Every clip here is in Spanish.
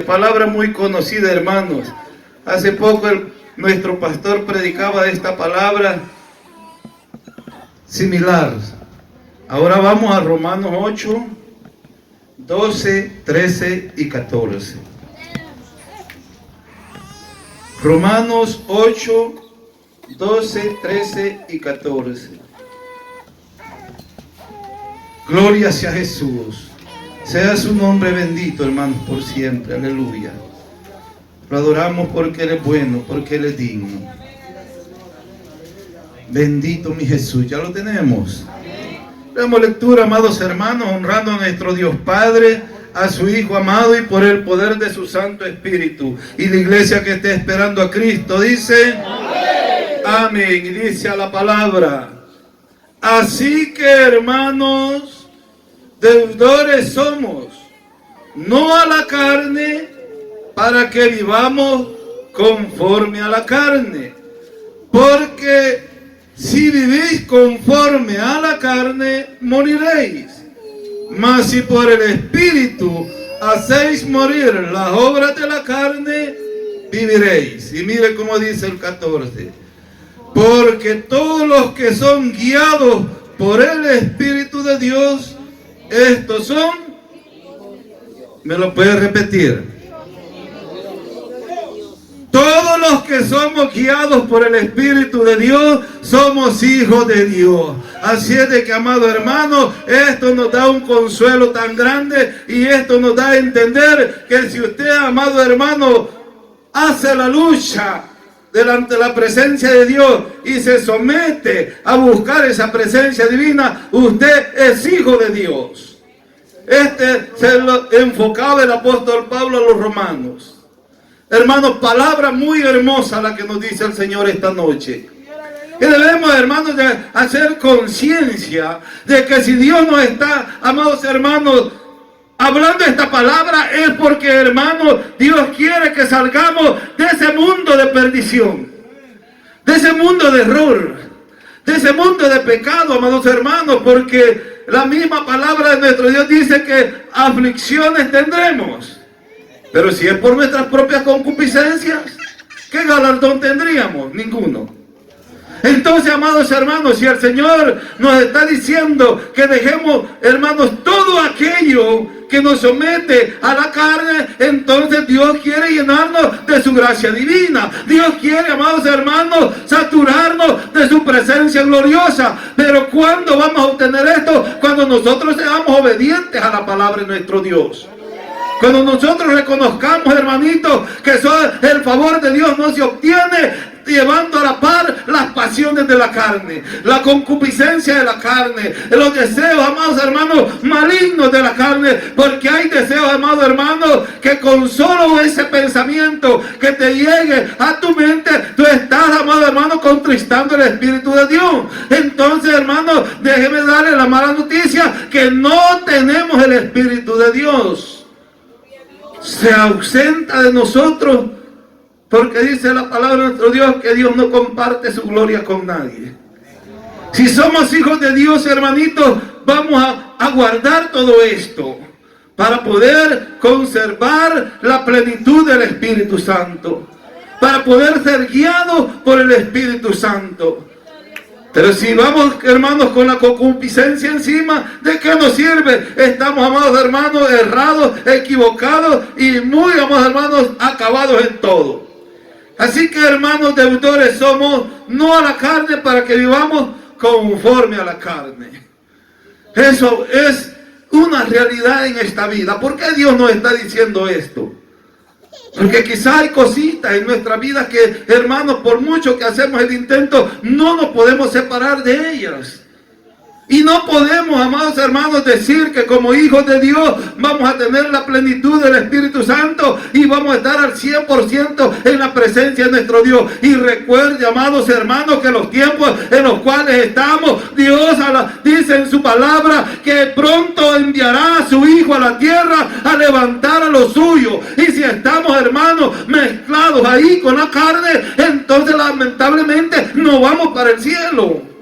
Palabra muy conocida, hermanos. Hace poco nuestro pastor predicaba de esta palabra similar. Ahora vamos a Romanos 8, 12, 13 y 14. Romanos 8, 12, 13 y 14. Gloria sea Jesús. Sea su nombre bendito, hermanos, por siempre. Aleluya. Lo adoramos porque Él es bueno, porque Él es digno. Bendito mi Jesús. Ya lo tenemos. Damos lectura, amados hermanos, honrando a nuestro Dios Padre, a su Hijo amado y por el poder de su Santo Espíritu. Y la iglesia que esté esperando a Cristo dice: amén. Amén. Y dice a la palabra: así que, hermanos, deudores somos, no a la carne, para que vivamos conforme a la carne. Porque si vivís conforme a la carne, moriréis. Mas si por el Espíritu hacéis morir las obras de la carne, viviréis. Y mire cómo dice el 14. Porque todos los que son guiados por el Espíritu de Dios, estos son, ¿me lo puede repetir? Todos los que somos guiados por el Espíritu de Dios, somos hijos de Dios. Así es de que, amado hermano, esto nos da un consuelo tan grande y esto nos da a entender que si usted, amado hermano, hace la lucha delante de la presencia de Dios y se somete a buscar esa presencia divina, usted es hijo de Dios. Se lo enfocaba el apóstol Pablo a los romanos. Hermanos, palabra muy hermosa la que nos dice el Señor esta noche. Y debemos, hermanos, de hacer conciencia de que si Dios nos está, amados hermanos, hablando esta palabra, es porque, hermanos, Dios quiere que salgamos de ese mundo de perdición, de ese mundo de error, de ese mundo de pecado, amados hermanos, porque la misma palabra de nuestro Dios dice que aflicciones tendremos. Pero si es por nuestras propias concupiscencias, ¿qué galardón tendríamos? Ninguno. Entonces, amados hermanos, si el Señor nos está diciendo que dejemos, hermanos, todo aquello que nos somete a la carne, entonces Dios quiere llenarnos de su gracia divina. Dios quiere, amados hermanos, saturarnos de su presencia gloriosa. Pero ¿cuándo vamos a obtener esto? Cuando nosotros seamos obedientes a la palabra de nuestro Dios. Cuando nosotros reconozcamos, hermanitos, que el favor de Dios no se obtiene llevando a la par las pasiones de la carne, la concupiscencia de la carne, los deseos, amados hermanos, malignos de la carne, porque hay deseos, amados hermanos, que con solo ese pensamiento que te llegue a tu mente, tú estás, amado hermano, contristando el Espíritu de Dios. Entonces, hermanos, déjeme darle la mala noticia, que no tenemos el Espíritu de Dios. Se ausenta de nosotros, porque dice la palabra de nuestro Dios que Dios no comparte su gloria con nadie. Si somos hijos de Dios, hermanitos, vamos a guardar todo esto para poder conservar la plenitud del Espíritu Santo, para poder ser guiados por el Espíritu Santo. Pero si vamos, hermanos, con la concupiscencia encima, ¿de qué nos sirve? Estamos, amados hermanos, errados, equivocados y muy, amados hermanos, acabados en todo. Así que, hermanos, deudores somos, no a la carne, para que vivamos conforme a la carne. Eso es una realidad en esta vida. ¿Por qué Dios nos está diciendo esto? Porque quizá hay cositas en nuestra vida que, hermanos, por mucho que hacemos el intento, no nos podemos separar de ellas. Y no podemos, amados hermanos, decir que como hijos de Dios vamos a tener la plenitud del Espíritu Santo y vamos a estar al 100% en la presencia de nuestro Dios. Y recuerde, amados hermanos, que los tiempos en los cuales estamos, Dios dice en su palabra que pronto enviará a su Hijo a la tierra a levantar a los suyos. Y si estamos, hermanos, mezclados ahí con la carne, entonces lamentablemente no vamos para el cielo.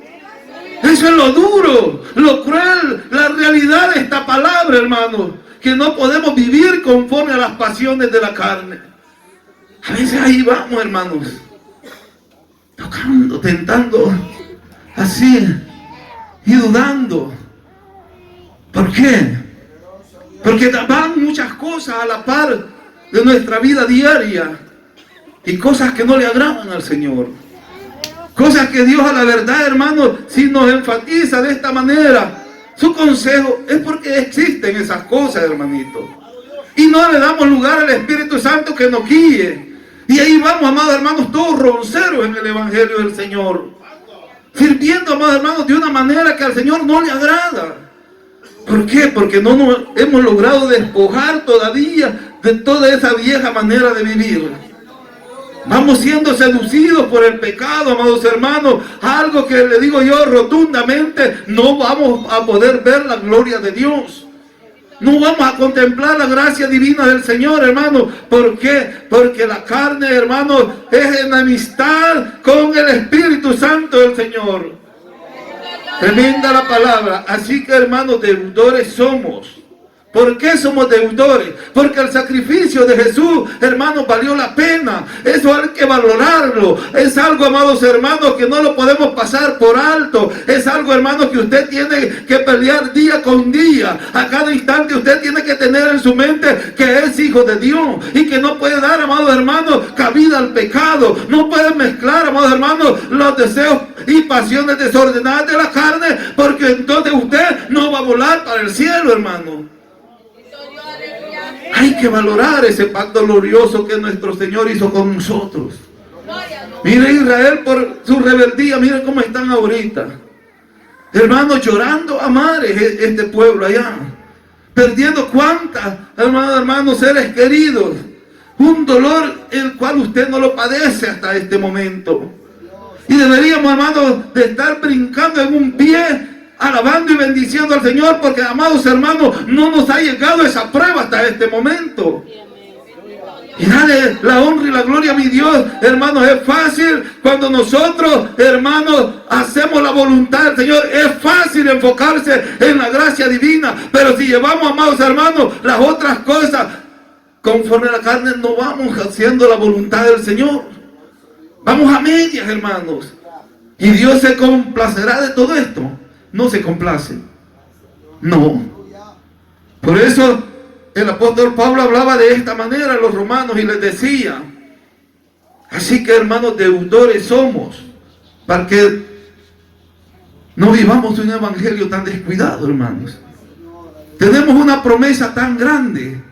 Eso es lo duro, lo cruel, la realidad de esta palabra, hermanos. Que no podemos vivir conforme a las pasiones de la carne. A veces ahí vamos, hermanos. Tocando, tentando, así. Y dudando. ¿Por qué? Porque van muchas cosas a la par de nuestra vida diaria. Y cosas que no le agradan al Señor. Cosas que Dios a la verdad, hermanos, si nos enfatiza de esta manera, su consejo es porque existen esas cosas, hermanito. Y no le damos lugar al Espíritu Santo que nos guíe. Y ahí vamos, amados hermanos, todos ronceros en el Evangelio del Señor. Sirviendo, amados hermanos, de una manera que al Señor no le agrada. ¿Por qué? Porque no nos hemos logrado despojar todavía de toda esa vieja manera de vivir. Vamos siendo seducidos por el pecado, amados hermanos. Algo que le digo yo rotundamente, no vamos a poder ver la gloria de Dios. No vamos a contemplar la gracia divina del Señor, hermanos. ¿Por qué? Porque la carne, hermanos, es enemistad con el Espíritu Santo del Señor. Tremenda la palabra. Así que, hermanos, deudores somos. ¿Por qué somos deudores? Porque el sacrificio de Jesús, hermanos, valió la pena. Eso hay que valorarlo. Es algo, amados hermanos, que no lo podemos pasar por alto. Es algo, hermanos, que usted tiene que pelear día con día. A cada instante usted tiene que tener en su mente que es hijo de Dios. Y que no puede dar, amados hermanos, cabida al pecado. No puede mezclar, amados hermanos, los deseos y pasiones desordenadas de la carne. Porque entonces usted no va a volar para el cielo, hermano. Hay que valorar ese pacto glorioso que nuestro Señor hizo con nosotros. Mire Israel por su rebeldía, mire cómo están ahorita. Hermanos, llorando a mares este pueblo allá. Perdiendo cuántas, hermanos, seres queridos. Un dolor el cual usted no lo padece hasta este momento. Y deberíamos, hermanos, de estar brincando en un pie, alabando y bendiciendo al Señor, porque, amados hermanos, no nos ha llegado esa prueba hasta este momento. Y dale la honra y la gloria a mi Dios, hermanos. Es fácil cuando nosotros, hermanos, hacemos la voluntad del Señor. Es fácil enfocarse en la gracia divina. Pero si llevamos, amados hermanos, las otras cosas conforme a la carne, no vamos haciendo la voluntad del Señor. Vamos a medias, hermanos. Y Dios se complacerá de todo esto. No se complace. No. Por eso el apóstol Pablo hablaba de esta manera a los romanos y les decía: así que, hermanos, deudores somos, para que no vivamos un evangelio tan descuidado, hermanos. Tenemos una promesa tan grande.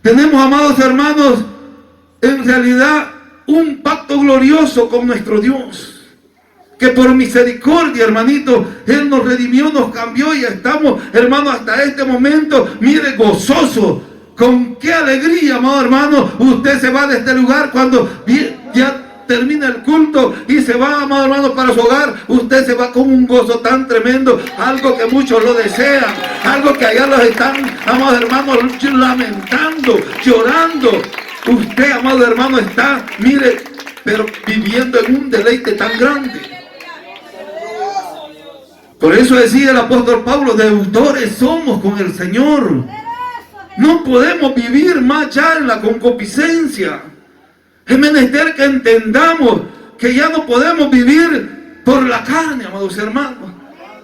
Tenemos, amados hermanos, en realidad un pacto glorioso con nuestro Dios. Que por misericordia, hermanito, Él nos redimió, nos cambió y estamos, hermano, hasta este momento, mire, gozoso. Con qué alegría, amado hermano, usted se va de este lugar cuando ya termina el culto y se va, amado hermano, para su hogar. Usted se va con un gozo tan tremendo, algo que muchos lo desean, algo que allá los están, amados hermanos, lamentando, llorando. Usted, amado hermano, está, mire, pero viviendo en un deleite tan grande. Por eso decía el apóstol Pablo: deudores somos con el Señor. No podemos vivir más ya en la concupiscencia. Es menester que entendamos que ya no podemos vivir por la carne, amados hermanos,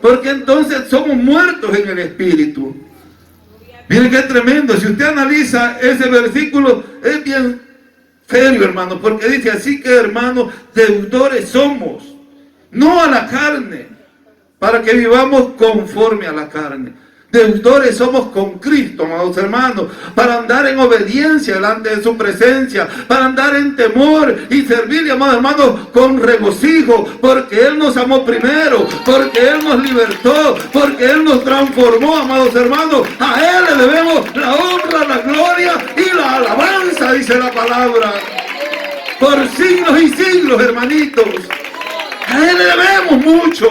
porque entonces somos muertos en el espíritu. Miren qué tremendo. Si usted analiza ese versículo, es bien serio, hermano, porque dice: así que, hermanos, deudores somos, no a la carne, para que vivamos conforme a la carne. Deudores somos con Cristo, amados hermanos, para andar en obediencia delante de su presencia, para andar en temor y servirle, amados hermanos, con regocijo, porque Él nos amó primero, porque Él nos libertó, porque Él nos transformó, amados hermanos. A Él le debemos la honra, la gloria y la alabanza, dice la palabra, por siglos y siglos, hermanitos. A Él le debemos mucho,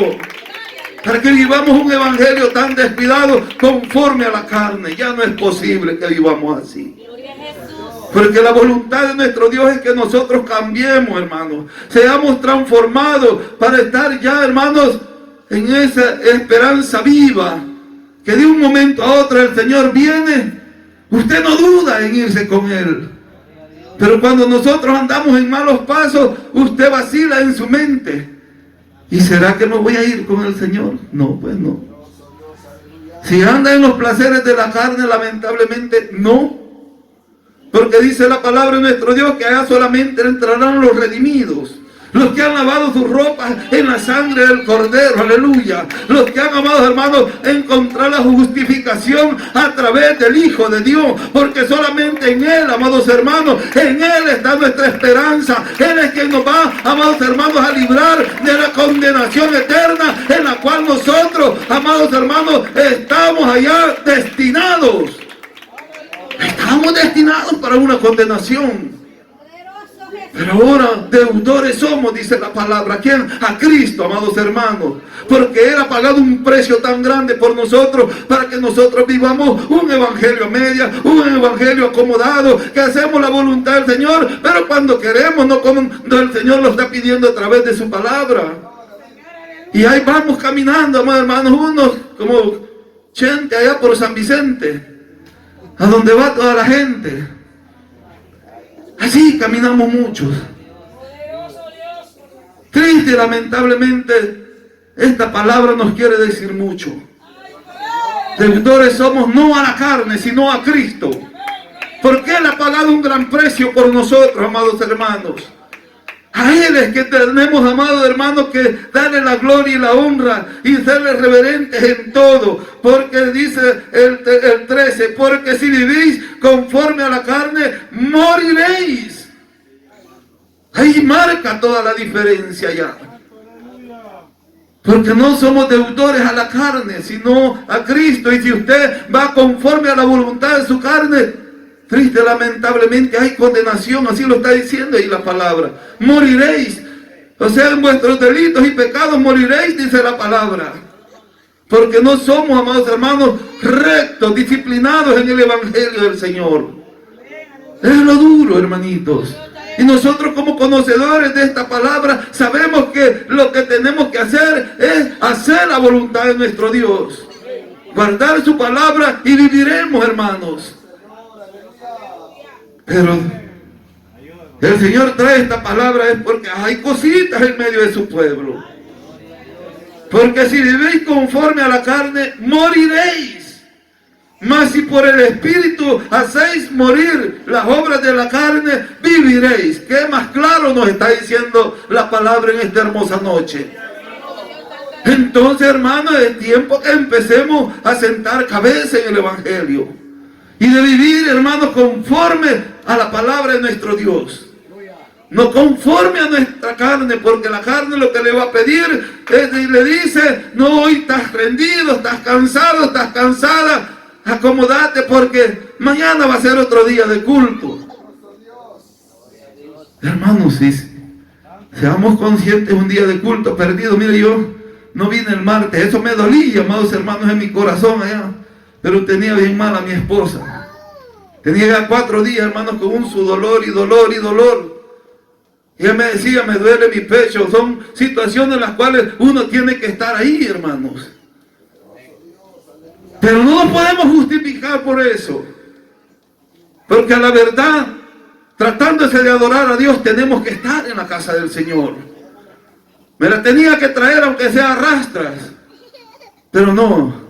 para que vivamos un evangelio tan descuidado conforme a la carne. Ya no es posible que vivamos así. Porque la voluntad de nuestro Dios es que nosotros cambiemos, hermanos. Seamos transformados para estar ya, hermanos, en esa esperanza viva, que de un momento a otro el Señor viene, usted no duda en irse con Él. Pero cuando nosotros andamos en malos pasos, usted vacila en su mente. ¿Y será que no voy a ir con el Señor? No, pues no. Si anda en los placeres de la carne, lamentablemente no. Porque dice la palabra de nuestro Dios que allá solamente entrarán los redimidos. Los que han lavado sus ropas en la sangre del Cordero, aleluya. Los que han, amados hermanos, encontrar la justificación a través del Hijo de Dios. Porque solamente en Él, amados hermanos, en Él está nuestra esperanza. Él es quien nos va, amados hermanos, a librar de la condenación eterna en la cual nosotros, amados hermanos, estamos allá destinados. Estamos destinados para una condenación. Pero ahora deudores somos, dice la palabra. ¿A quién? A Cristo, amados hermanos. Porque Él ha pagado un precio tan grande por nosotros, para que nosotros vivamos un evangelio a media, un evangelio acomodado, que hacemos la voluntad del Señor, pero cuando queremos, no cuando el Señor lo está pidiendo a través de su palabra. Y ahí vamos caminando, amados hermanos, unos como gente allá por San Vicente, a donde va toda la gente. Así caminamos muchos. Triste, lamentablemente, esta palabra nos quiere decir mucho. Deudores somos no a la carne, sino a Cristo. Porque Él ha pagado un gran precio por nosotros, amados hermanos. A Él es que tenemos, amados hermanos, que darle la gloria y la honra y serle reverentes en todo. Porque dice el 13, porque si vivís conforme a la carne, moriréis. Ahí marca toda la diferencia ya. Porque no somos deudores a la carne, sino a Cristo. Y si usted va conforme a la voluntad de su carne, triste, lamentablemente hay condenación, así lo está diciendo ahí la palabra. Moriréis, o sea, en vuestros delitos y pecados moriréis, dice la palabra. Porque no somos, amados hermanos, rectos, disciplinados en el evangelio del Señor. Es lo duro, hermanitos. Y nosotros como conocedores de esta palabra sabemos que lo que tenemos que hacer es hacer la voluntad de nuestro Dios. Guardar su palabra y viviremos, hermanos. Pero el Señor trae esta palabra es porque hay cositas en medio de su pueblo. Porque si vivís conforme a la carne, moriréis. Mas si por el Espíritu hacéis morir las obras de la carne, viviréis. ¿Qué más claro nos está diciendo la palabra en esta hermosa noche? Entonces, hermanos, es tiempo que empecemos a sentar cabeza en el Evangelio. Y de vivir, hermanos, conforme a la palabra de nuestro Dios. No conforme a nuestra carne, porque la carne lo que le va a pedir es, y le dice, no, hoy estás rendido, estás cansado, estás cansada, acomódate porque mañana va a ser otro día de culto. Hermanos, si seamos conscientes, un día de culto perdido. Mire, yo no vine el martes, eso me dolía, amados hermanos, en mi corazón allá. Pero tenía bien mal a mi esposa. Tenía ya 4 días, hermanos, con un su dolor y dolor y dolor. Y ella me decía, me duele mi pecho. Son situaciones en las cuales uno tiene que estar ahí, hermanos. Pero no nos podemos justificar por eso. Porque a la verdad, tratándose de adorar a Dios, tenemos que estar en la casa del Señor. Me la tenía que traer aunque sea a rastras. Pero no.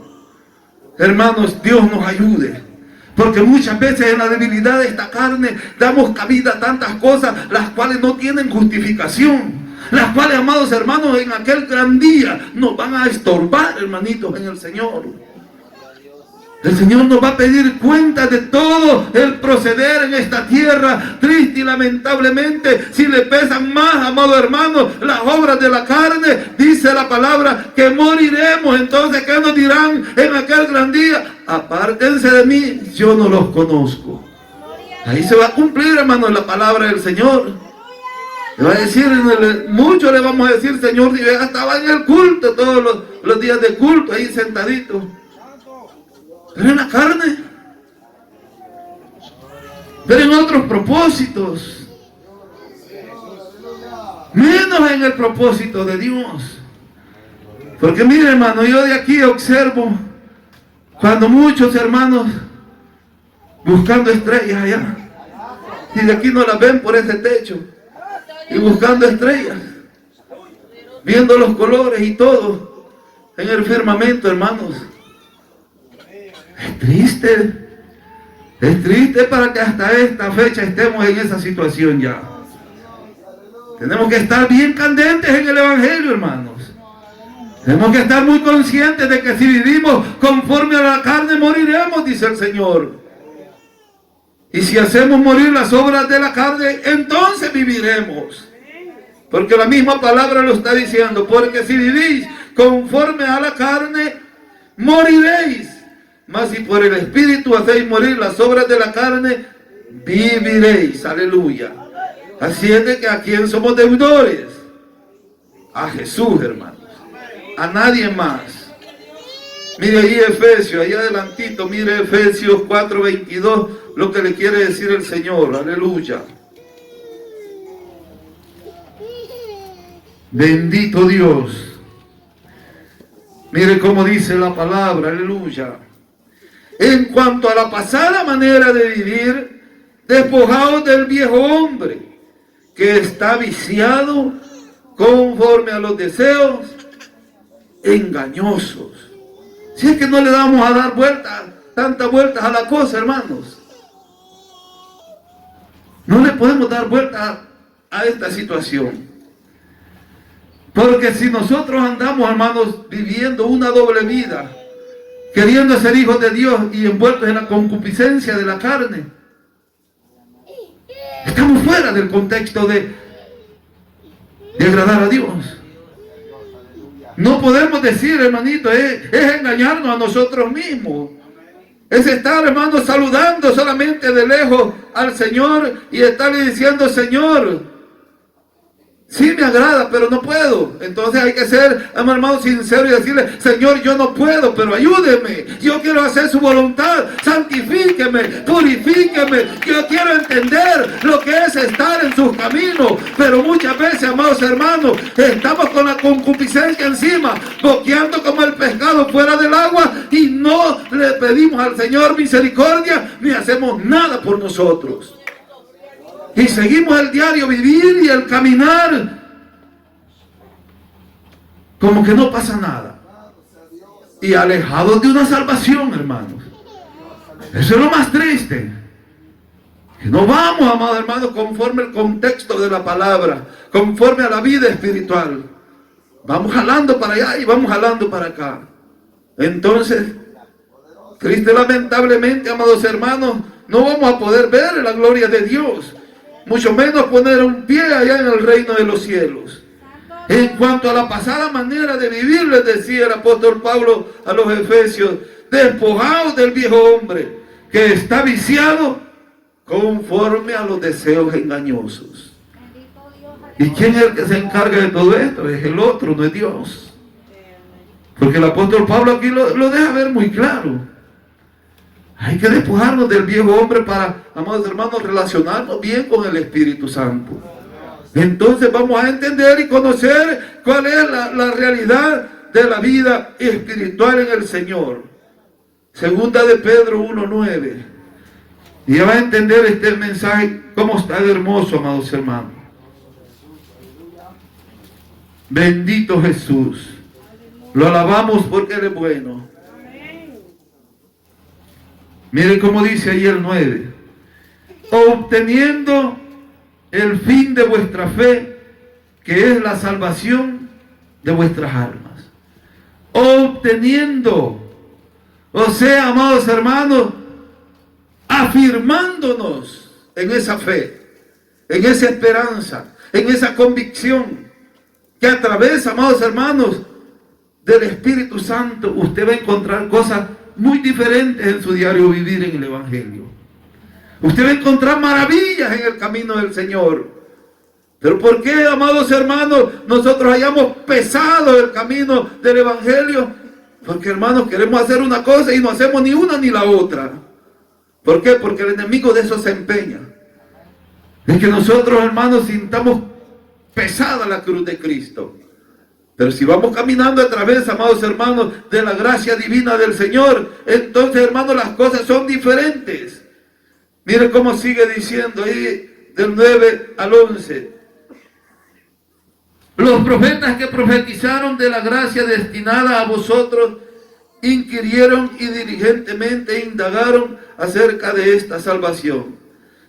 Hermanos, Dios nos ayude. Porque muchas veces en la debilidad de esta carne damos cabida a tantas cosas las cuales no tienen justificación. Las cuales, amados hermanos, en aquel gran día nos van a estorbar, hermanitos, en el Señor. El Señor nos va a pedir cuenta de todo el proceder en esta tierra. Triste y lamentablemente, si le pesan más, amados hermanos, las obras de la carne, dice la palabra que moriremos. Entonces, ¿qué nos dirán en aquel gran día? Apártense de mí, yo no los conozco. Ahí se va a cumplir, hermanos, la palabra del Señor. Le va a decir, muchos le vamos a decir, Señor, yo ya estaba en el culto, todos los días de culto, ahí sentadito. Pero en la carne, pero en otros propósitos, menos en el propósito de Dios. Porque mire, hermano, yo de aquí observo cuando muchos hermanos buscando estrellas allá, y de aquí no las ven por ese techo, y buscando estrellas, viendo los colores y todo en el firmamento, hermanos. Es triste para que hasta esta fecha estemos en esa situación ya. Tenemos que estar bien candentes en el Evangelio, hermanos. Tenemos que estar muy conscientes de que si vivimos conforme a la carne, moriremos, dice el Señor. Y si hacemos morir las obras de la carne, entonces viviremos. Porque la misma palabra lo está diciendo. Porque si vivís conforme a la carne, moriréis. Mas si por el Espíritu hacéis morir las obras de la carne, viviréis. Aleluya. Así es de que a quién somos deudores. A Jesús, hermanos. A nadie más. Mire ahí Efesios, ahí adelantito, mire Efesios 4:22, lo que le quiere decir el Señor. Aleluya. Bendito Dios. Mire cómo dice la palabra, aleluya. En cuanto a la pasada manera de vivir, despojaos del viejo hombre, que está viciado conforme a los deseos engañosos. Si es que no le damos a dar tantas vueltas a la cosa, hermanos. No le podemos dar vuelta a esta situación. Porque si nosotros andamos, hermanos, viviendo una doble vida, queriendo ser hijos de Dios y envueltos en la concupiscencia de la carne, estamos fuera del contexto de agradar a Dios. No podemos decir, hermanito, es engañarnos a nosotros mismos. Es estar, hermano, saludando solamente de lejos al Señor y estarle diciendo, Señor, sí me agrada, pero no puedo. Entonces hay que ser, hermano, sincero y decirle, Señor, yo no puedo, pero ayúdeme. Yo quiero hacer su voluntad. Santifíqueme, purifíqueme. Yo quiero entender lo que es estar en sus caminos. Pero muchas veces, amados hermanos, estamos con la concupiscencia encima, boqueando como el pescado fuera del agua y no le pedimos al Señor misericordia ni hacemos nada por nosotros. Y seguimos el diario vivir y el caminar como que no pasa nada. Y alejados de una salvación, hermanos. Eso es lo más triste. Que no vamos, amados hermanos, conforme al contexto de la palabra, conforme a la vida espiritual. Vamos jalando para allá y vamos jalando para acá. Entonces, triste lamentablemente, amados hermanos, no vamos a poder ver la gloria de Dios. Mucho menos poner un pie allá en el reino de los cielos. En cuanto a la pasada manera de vivir, les decía el apóstol Pablo a los efesios, despojaos del viejo hombre que está viciado conforme a los deseos engañosos. ¿Y quién es el que se encarga de todo esto? Es el otro, no es Dios. Porque el apóstol Pablo aquí lo deja ver muy claro. Hay que despojarnos del viejo hombre para, amados hermanos, relacionarnos bien con el Espíritu Santo. Entonces vamos a entender y conocer cuál es la realidad de la vida espiritual en el Señor. Segunda de Pedro 1:9. Y ya va a entender este mensaje, cómo está de hermoso, amados hermanos. Bendito Jesús. Lo alabamos porque Él es bueno. Miren cómo dice ahí el 9. Obteniendo el fin de vuestra fe, que es la salvación de vuestras almas. Obteniendo. O sea, amados hermanos, afirmándonos en esa fe, en esa esperanza, en esa convicción, que a través, amados hermanos, del Espíritu Santo, usted va a encontrar cosas muy diferentes en su diario vivir en el Evangelio. Usted va a encontrar maravillas en el camino del Señor. Pero ¿por qué, amados hermanos, nosotros hayamos pesado el camino del Evangelio? Porque, hermanos, queremos hacer una cosa y no hacemos ni una ni la otra. ¿Por qué? Porque el enemigo de eso se empeña. Es que nosotros, hermanos, sintamos pesada la cruz de Cristo. Pero si vamos caminando a través, amados hermanos, de la gracia divina del Señor, entonces, hermanos, las cosas son diferentes. Miren cómo sigue diciendo ahí del 9 al 11. Los profetas que profetizaron de la gracia destinada a vosotros inquirieron y diligentemente indagaron acerca de esta salvación,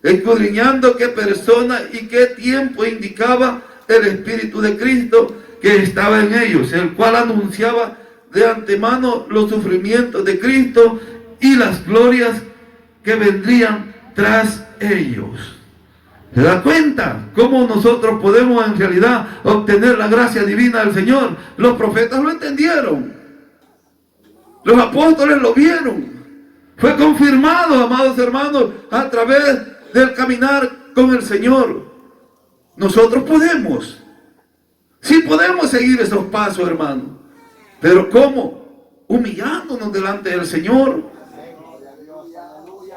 escudriñando qué persona y qué tiempo indicaba el Espíritu de Cristo que estaba en ellos, el cual anunciaba de antemano los sufrimientos de Cristo y las glorias que vendrían tras ellos. ¿Se da cuenta cómo nosotros podemos en realidad obtener la gracia divina del Señor? Los profetas lo entendieron. Los apóstoles lo vieron. Fue confirmado, amados hermanos, a través del caminar con el Señor. Nosotros podemos. Sí podemos seguir esos pasos, hermanos. Pero ¿cómo? Humillándonos delante del Señor.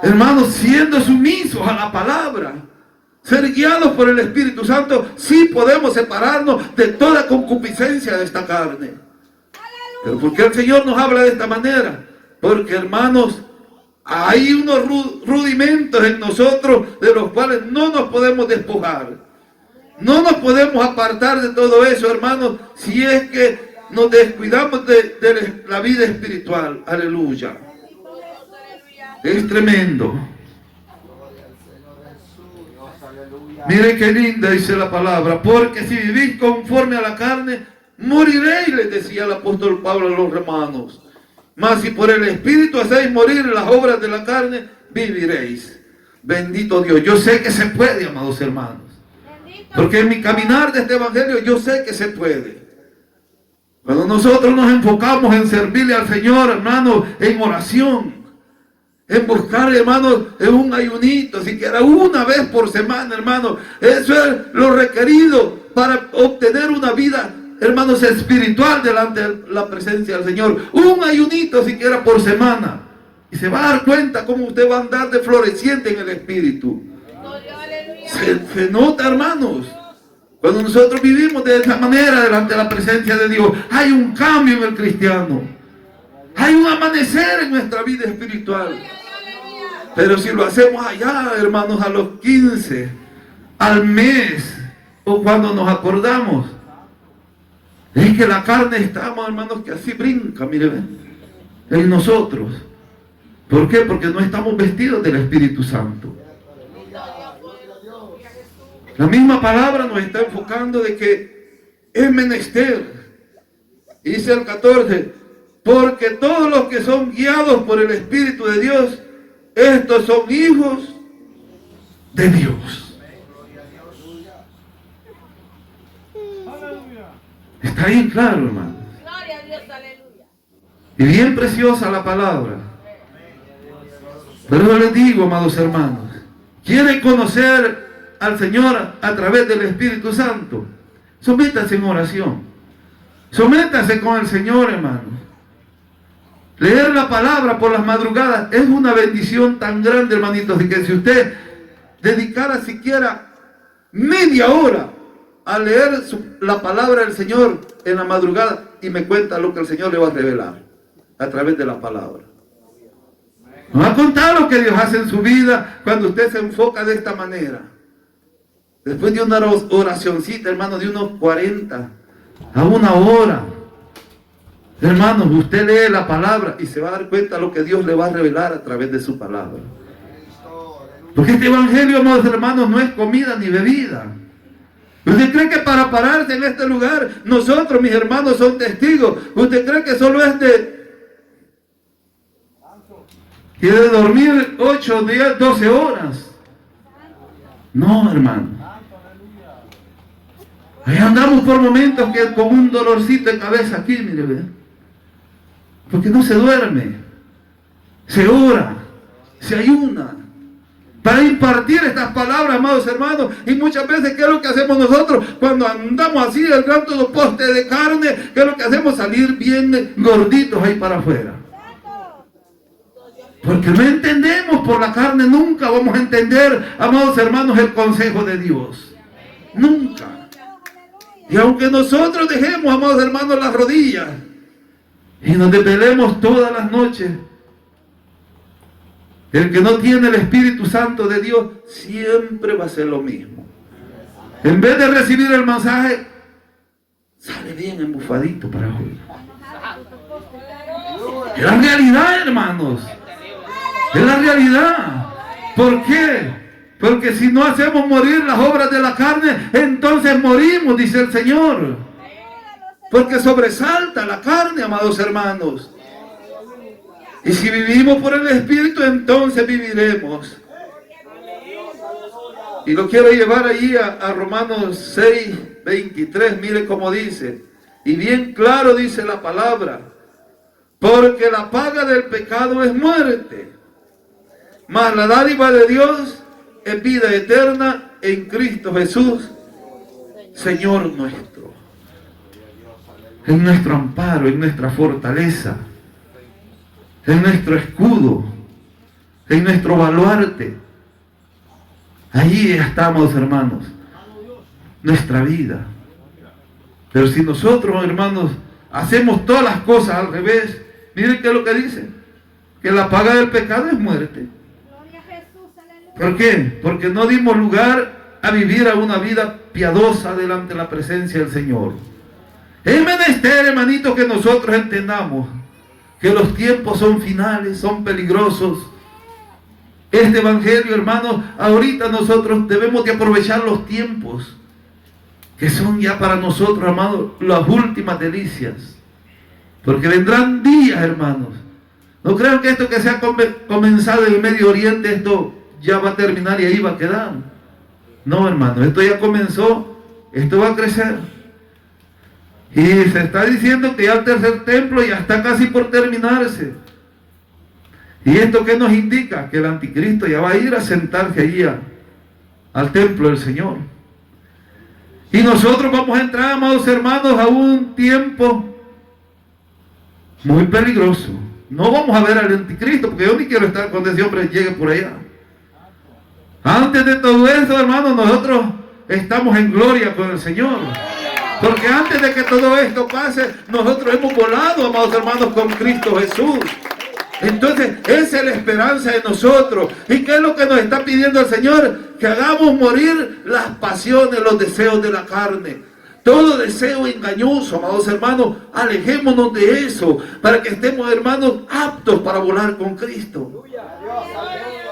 Hermanos, siendo sumisos a la palabra. Ser guiados por el Espíritu Santo. Sí podemos separarnos de toda concupiscencia de esta carne. Pero ¿por qué el Señor nos habla de esta manera? Porque, hermanos, hay unos rudimentos en nosotros de los cuales no nos podemos despojar. No nos podemos apartar de todo eso, hermanos, si es que nos descuidamos de la vida espiritual. Aleluya. Es tremendo. Mire qué linda dice la palabra. Porque si vivís conforme a la carne, moriréis, les decía el apóstol Pablo a los romanos. Mas si por el Espíritu hacéis morir las obras de la carne, viviréis. Bendito Dios. Yo sé que se puede, amados hermanos. Porque en mi caminar de este evangelio yo sé que se puede. Cuando nosotros nos enfocamos en servirle al Señor, hermanos, en oración, en buscar, hermanos, en un ayunito, siquiera una vez por semana, hermanos, eso es lo requerido para obtener una vida, hermanos, espiritual delante de la presencia del Señor. Un ayunito siquiera por semana. Y se va a dar cuenta cómo usted va a andar de floreciente en el Espíritu. Se nota, hermanos, cuando nosotros vivimos de esa manera delante de la presencia de Dios, hay un cambio en el cristiano, hay un amanecer en nuestra vida espiritual. Pero si lo hacemos allá, hermanos, a los 15, al mes, o cuando nos acordamos, es que la carne está, hermanos, que así brinca, mire, en nosotros. ¿Por qué? Porque no estamos vestidos del Espíritu Santo. La misma palabra nos está enfocando de que es menester. Dice el 14, porque todos los que son guiados por el Espíritu de Dios, estos son hijos de Dios. Está ahí claro, hermano. Y bien preciosa la palabra. Pero yo les digo, amados hermanos, ¿quieren conocer al Señor a través del Espíritu Santo? Sométase en oración. Sométase con el Señor, hermano. Leer la palabra por las madrugadas es una bendición tan grande, hermanitos, de que si usted dedicara siquiera media hora a leer la palabra del Señor en la madrugada, y me cuenta lo que el Señor le va a revelar a través de la palabra. Nos va a contar lo que Dios hace en su vida cuando usted se enfoca de esta manera. Después de una oracioncita, hermano, de unos 40 a una hora, hermanos, usted lee la palabra y se va a dar cuenta de lo que Dios le va a revelar a través de su palabra. Porque este evangelio, amados hermanos, no es comida ni bebida. ¿Usted cree que para pararse en este lugar, nosotros, mis hermanos, son testigos? ¿Usted cree que solo es de dormir 8, 10, 12 horas? No, hermano. Ahí andamos por momentos que con un dolorcito de cabeza aquí, mire, ¿ve? Porque no se duerme, se ora, se ayuna para impartir estas palabras, amados hermanos. Y muchas veces, ¿qué es lo que hacemos nosotros? Cuando andamos así, el gran todo poste de carne, ¿qué es lo que hacemos? Salir bien gorditos ahí para afuera. Porque no entendemos por la carne, nunca vamos a entender, amados hermanos, el consejo de Dios. Nunca. Y aunque nosotros dejemos, amados hermanos, las rodillas y nos desvelemos todas las noches, el que no tiene el Espíritu Santo de Dios siempre va a hacer lo mismo. En vez de recibir el mensaje, sale bien embufadito para afuera. Es la realidad, hermanos. Es la realidad. ¿Por qué? Porque si no hacemos morir las obras de la carne, entonces morimos, dice el Señor. Porque sobresalta la carne, amados hermanos. Y si vivimos por el Espíritu, entonces viviremos. Y lo quiero llevar allí a Romanos 6, 23. Mire cómo dice. Y bien claro dice la palabra. Porque la paga del pecado es muerte. Mas la dádiva de Dios es vida eterna en Cristo Jesús, Señor nuestro. Es nuestro amparo, es nuestra fortaleza, es nuestro escudo, es nuestro baluarte. Allí estamos, hermanos, nuestra vida. Pero si nosotros, hermanos, hacemos todas las cosas al revés, miren qué es lo que dice, que la paga del pecado es muerte. ¿Por qué? Porque no dimos lugar a vivir a una vida piadosa delante de la presencia del Señor. Es menester, hermanitos, que nosotros entendamos que los tiempos son finales, son peligrosos. Este evangelio, hermanos, ahorita nosotros debemos de aprovechar los tiempos que son ya para nosotros, hermanos, las últimas delicias. Porque vendrán días, hermanos. No crean que esto que se ha comenzado en el Medio Oriente, esto ya va a terminar y ahí va a quedar. No, hermano, esto ya comenzó, esto va a crecer. Y se está diciendo que ya el tercer templo ya está casi por terminarse. ¿Y esto qué nos indica? Que el anticristo ya va a ir a sentarse allí al templo del Señor. Y nosotros vamos a entrar, amados hermanos, a un tiempo muy peligroso. No vamos a ver al anticristo, porque yo ni quiero estar cuando ese hombre llegue por allá. Antes de todo eso, hermanos, nosotros estamos en gloria con el Señor. Porque antes de que todo esto pase, nosotros hemos volado, amados hermanos, con Cristo Jesús. Entonces, esa es la esperanza de nosotros. ¿Y qué es lo que nos está pidiendo el Señor? Que hagamos morir las pasiones, los deseos de la carne. Todo deseo engañoso, amados hermanos, alejémonos de eso, para que estemos, hermanos, aptos para volar con Cristo.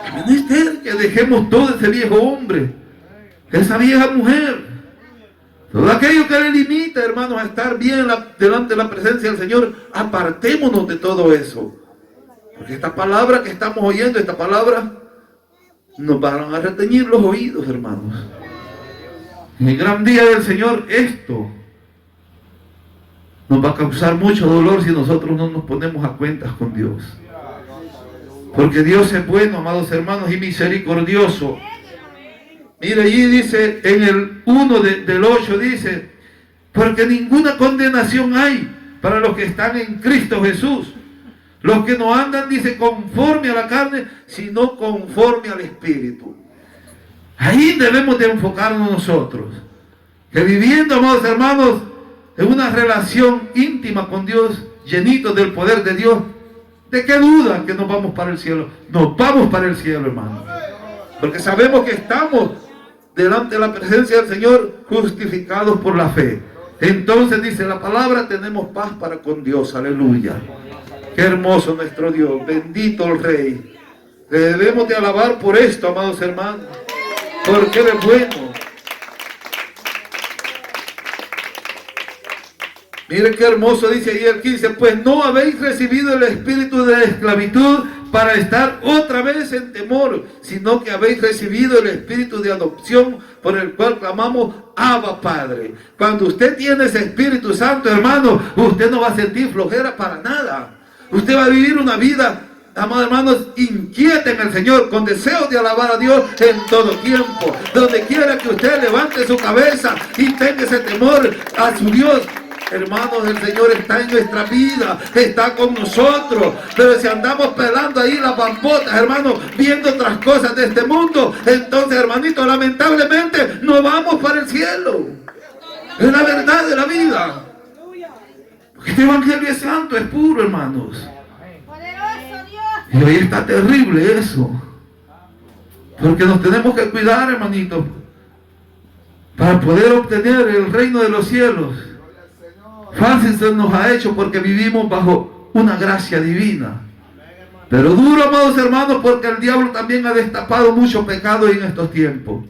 Es menester que dejemos todo ese viejo hombre, esa vieja mujer, todo aquello que le limita, hermanos, a estar bien delante de la presencia del Señor. Apartémonos de todo eso. Porque esta palabra que estamos oyendo, esta palabra, nos van a reteñir los oídos, hermanos. En el gran día del Señor, esto nos va a causar mucho dolor si nosotros no nos ponemos a cuentas con Dios. Porque Dios es bueno, amados hermanos, y misericordioso. Mire, allí dice, en el 1 del 8 dice, porque ninguna condenación hay para los que están en Cristo Jesús. Los que no andan, dice, conforme a la carne, sino conforme al Espíritu. Ahí debemos de enfocarnos nosotros. Que viviendo, amados hermanos, en una relación íntima con Dios, llenitos del poder de Dios, ¿de qué duda que nos vamos para el cielo? Nos vamos para el cielo, hermanos. Porque sabemos que estamos delante de la presencia del Señor, justificados por la fe. Entonces dice la palabra, tenemos paz para con Dios. Aleluya. Qué hermoso nuestro Dios, bendito el Rey. Le debemos de alabar por esto, amados hermanos, porque Él es bueno. Miren qué hermoso dice ahí el 15, pues no habéis recibido el espíritu de esclavitud para estar otra vez en temor, sino que habéis recibido el espíritu de adopción por el cual clamamos Abba Padre. Cuando usted tiene ese Espíritu Santo, hermano, usted no va a sentir flojera para nada. Usted va a vivir una vida, amados hermanos, inquieta en el Señor, con deseos de alabar a Dios en todo tiempo. Donde quiera que usted levante su cabeza y tenga ese temor a su Dios. Hermanos, el Señor está en nuestra vida, está con nosotros. Pero si andamos pelando ahí las bambotas, hermanos, viendo otras cosas de este mundo, entonces, hermanito, lamentablemente no vamos para el cielo. Es la verdad de la vida. Este evangelio es santo, es puro, hermanos. Y hoy está terrible eso. Porque nos tenemos que cuidar, hermanitos, para poder obtener el reino de los cielos. Fácil se nos ha hecho porque vivimos bajo una gracia divina. Pero duro, amados hermanos, porque el diablo también ha destapado mucho pecado en estos tiempos.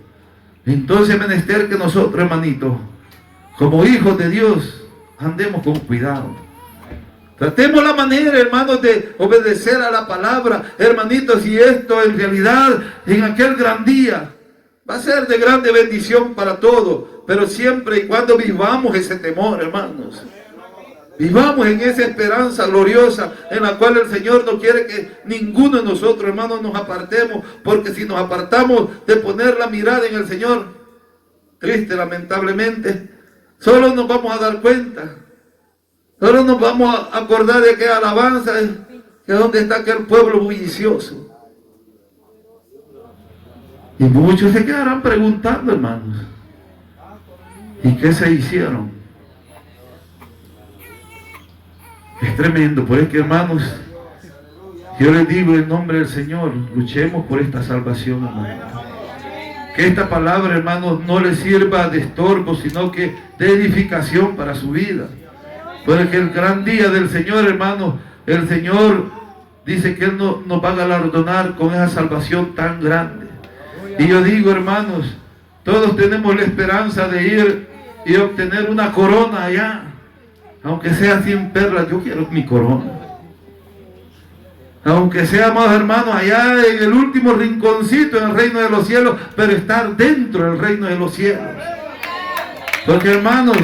Entonces es menester que nosotros, hermanitos, como hijos de Dios, andemos con cuidado. Tratemos la manera, hermanos, de obedecer a la palabra, hermanitos, y esto en realidad, en aquel gran día, va a ser de grande bendición para todos, pero siempre y cuando vivamos ese temor, hermanos. Vivamos en esa esperanza gloriosa en la cual el Señor no quiere que ninguno de nosotros, hermanos, nos apartemos, porque si nos apartamos de poner la mirada en el Señor, triste, lamentablemente, solo nos vamos a dar cuenta. Solo nos vamos a acordar de que alabanza que donde está aquel pueblo bullicioso. Y muchos se quedarán preguntando, hermanos, ¿y qué se hicieron? Es tremendo, por eso que, hermanos, yo les digo en nombre del Señor, luchemos por esta salvación, hermanos. Que esta palabra, hermanos, no les sirva de estorbo, sino que de edificación para su vida. Porque el gran día del Señor, hermano, el Señor dice que Él nos va a galardonar con esa salvación tan grande. Y yo digo, hermanos, todos tenemos la esperanza de ir y obtener una corona allá. Aunque sea 100 perlas, yo quiero mi corona. Aunque sea, amados hermanos, allá en el último rinconcito en el reino de los cielos, pero estar dentro del reino de los cielos. Porque, hermanos,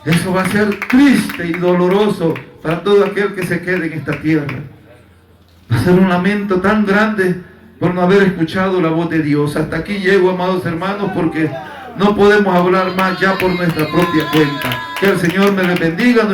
eso va a ser triste y doloroso para todo aquel que se quede en esta tierra. Va a ser un lamento tan grande por no haber escuchado la voz de Dios. Hasta aquí llego, amados hermanos, porque no podemos hablar más ya por nuestra propia cuenta. Que el Señor me les bendiga.